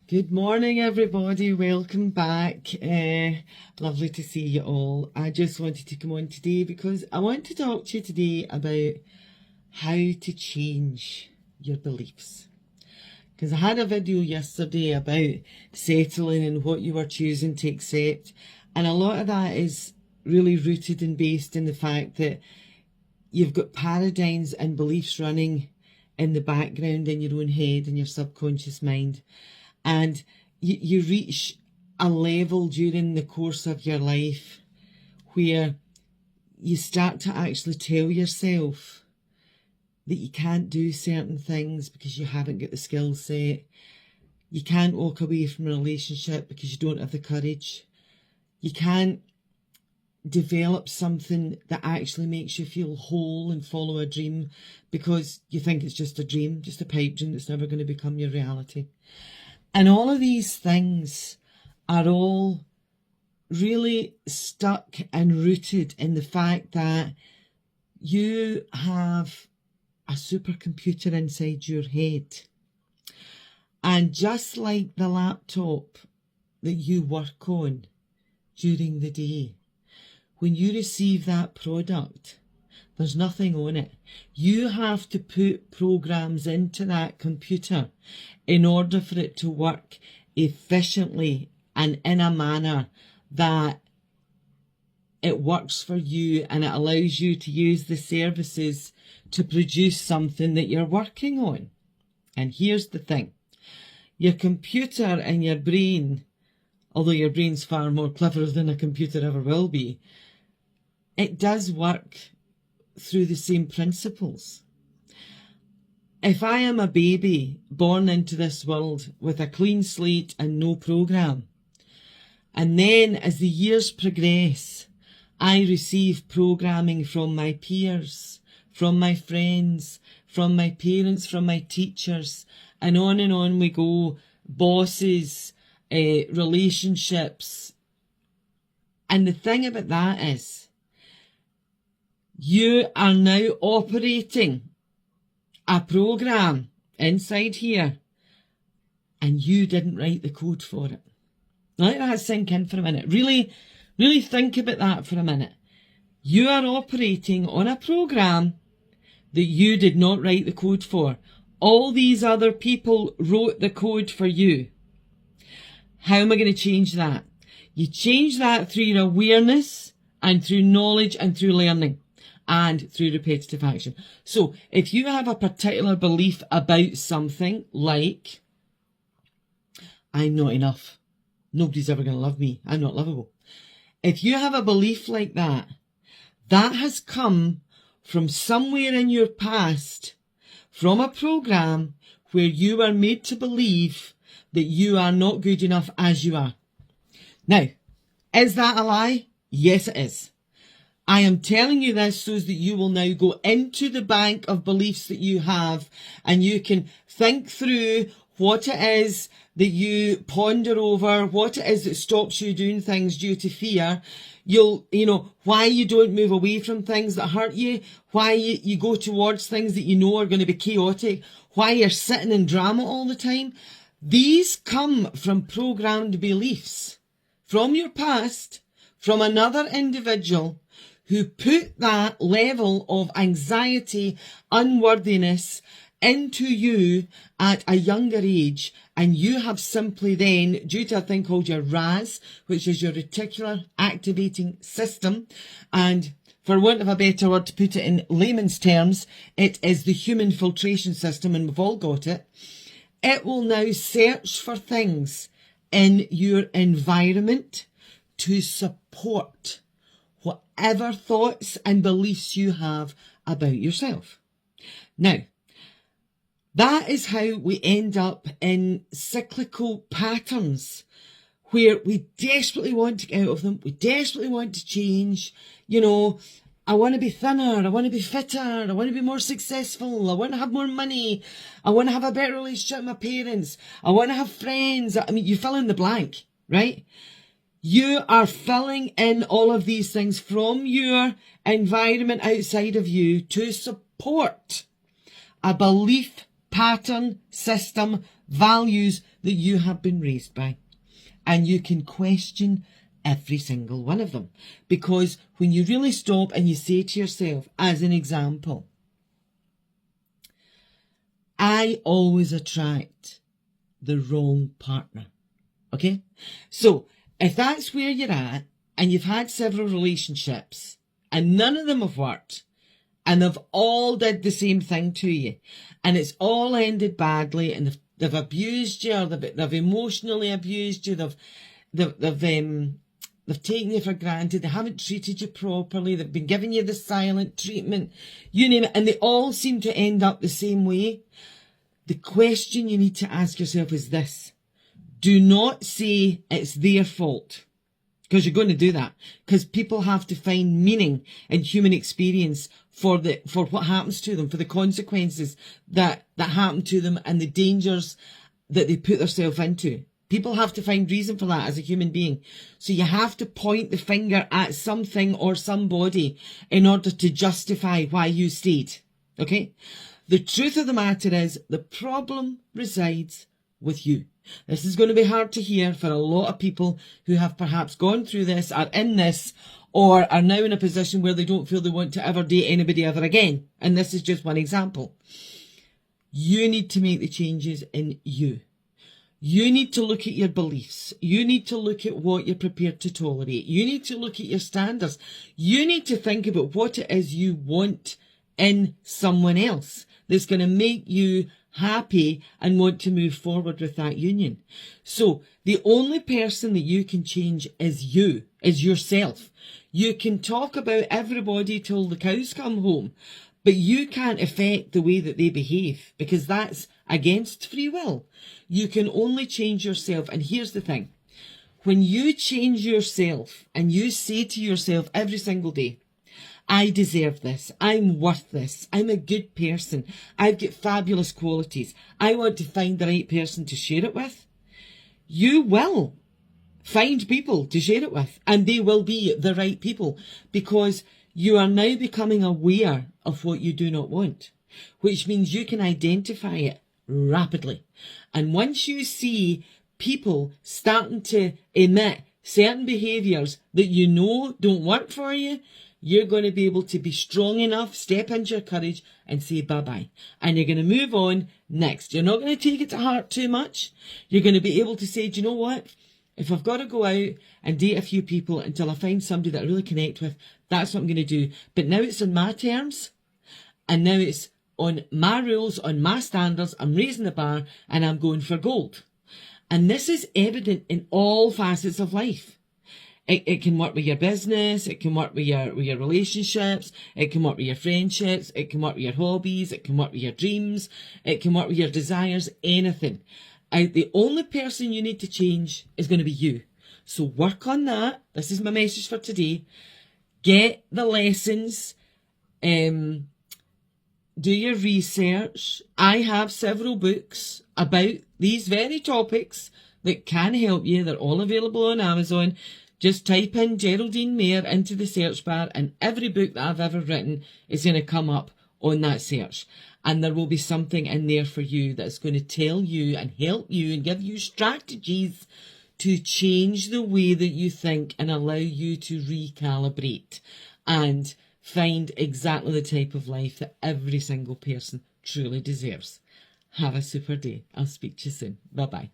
Good morning, everybody. Welcome back. Lovely to see you all. I just wanted to come on today because I want to talk to you today about how to change your beliefs. Because I had a video yesterday about settling and what you were choosing to accept. And a lot of that is really rooted and based in the fact that you've got paradigms and beliefs running in the background in your own head and your subconscious mind. And you reach a level during the course of your life where you start to actually tell yourself that you can't do certain things because you haven't got the skill set. You can't walk away from a relationship because you don't have the courage. You can't develop something that actually makes you feel whole and follow a dream because you think it's just a dream, just a pipe dream that's never going to become your reality. And all of these things are all really stuck and rooted in the fact that you have a supercomputer inside your head. And just like the laptop that you work on during the day, when you receive that product, there's nothing on it. You have to put programs into that computer in order for it to work efficiently and in a manner that it works for you and it allows you to use the services to produce something that you're working on. And here's the thing. Your computer and your brain, although your brain's far more clever than a computer ever will be, it does work through the same principles. If I am a baby born into this world with a clean slate and no program, and then as the years progress, I receive programming from my peers, from my friends, from my parents, from my teachers, and on we go, bosses, relationships. And the thing about that is, you are now operating a program inside here and you didn't write the code for it. Let that sink in for a minute. Really think about that for a minute. You are operating on a program that you did not write the code for. All these other people wrote the code for you. How am I going to change that? You change that through your awareness and through knowledge and through learning. And through repetitive action. So if you have a particular belief about something like, I'm not enough, nobody's ever going to love me, I'm not lovable. If you have a belief like that, that has come from somewhere in your past, from a program where you are made to believe that you are not good enough as you are. Now, is that a lie? Yes, it is. I am telling you this so that you will now go into the bank of beliefs that you have and you can think through what it is that you ponder over, what it is that stops you doing things due to fear. Why you don't move away from things that hurt you, why you go towards things that you know are going to be chaotic, why you're sitting in drama all the time. These come from programmed beliefs from your past, from another individual who put that level of anxiety, unworthiness into you at a younger age, and you have simply then, due to a thing called your RAS, which is your reticular activating system, and for want of a better word to put it in layman's terms, it is the human filtration system, and we've all got it. It will now search for things in your environment to support whatever thoughts and beliefs you have about yourself. Now, that is how we end up in cyclical patterns where we desperately want to get out of them. We desperately want to change. I want to be thinner. I want to be fitter. I want to be more successful. I want to have more money. I want to have a better relationship with my parents. I want to have friends. I mean, you fill in the blank, right? You are filling in all of these things from your environment outside of you to support a belief, pattern, system, values that you have been raised by. And you can question every single one of them. Because when you really stop and you say to yourself, as an example, I always attract the wrong partner. Okay? So, if that's where you're at, and you've had several relationships, and none of them have worked, and they've all did the same thing to you, and it's all ended badly, and they've abused you, or they've emotionally abused you, they've taken you for granted, they haven't treated you properly, they've been giving you the silent treatment, you name it, and they all seem to end up the same way. The question you need to ask yourself is this. Do not say it's their fault, because you're going to do that, because people have to find meaning in human experience for what happens to them, for the consequences that happen to them and the dangers that they put themselves into. People have to find reason for that as a human being. So you have to point the finger at something or somebody in order to justify why you stayed. Okay? The truth of the matter is the problem resides with you. This is going to be hard to hear for a lot of people who have perhaps gone through this, are in this, or are now in a position where they don't feel they want to ever date anybody ever again. And this is just one example. You need to make the changes in you. You need to look at your beliefs. You need to look at what you're prepared to tolerate. You need to look at your standards. You need to think about what it is you want in someone else that's going to make you happy and want to move forward with that union. So the only person that you can change is you, is yourself. You can talk about everybody till the cows come home, but you can't affect the way that they behave, because that's against free will. You can only change yourself. And here's the thing. When you change yourself and you say to yourself every single day, I deserve this. I'm worth this. I'm a good person. I've got fabulous qualities. I want to find the right person to share it with. You will find people to share it with, and they will be the right people, because you are now becoming aware of what you do not want, which means you can identify it rapidly. And once you see people starting to emit certain behaviours that you know don't work for you, you're going to be able to be strong enough, step into your courage and say bye-bye. And you're going to move on next. You're not going to take it to heart too much. You're going to be able to say, do you know what? If I've got to go out and date a few people until I find somebody that I really connect with, that's what I'm going to do. But now it's on my terms. And now it's on my rules, on my standards. I'm raising the bar and I'm going for gold. And this is evident in all facets of life. It can work with your business, it can work with your relationships, it can work with your friendships, it can work with your hobbies, it can work with your dreams, it can work with your desires, anything. The only person you need to change is going to be you. So work on that. This is my message for today. Get the lessons, do your research. I have several books about these very topics that can help you. They're all available on Amazon. Just type in Geraldine Mayer into the search bar and every book that I've ever written is going to come up on that search. And there will be something in there for you that's going to tell you and help you and give you strategies to change the way that you think and allow you to recalibrate and find exactly the type of life that every single person truly deserves. Have a super day. I'll speak to you soon. Bye-bye.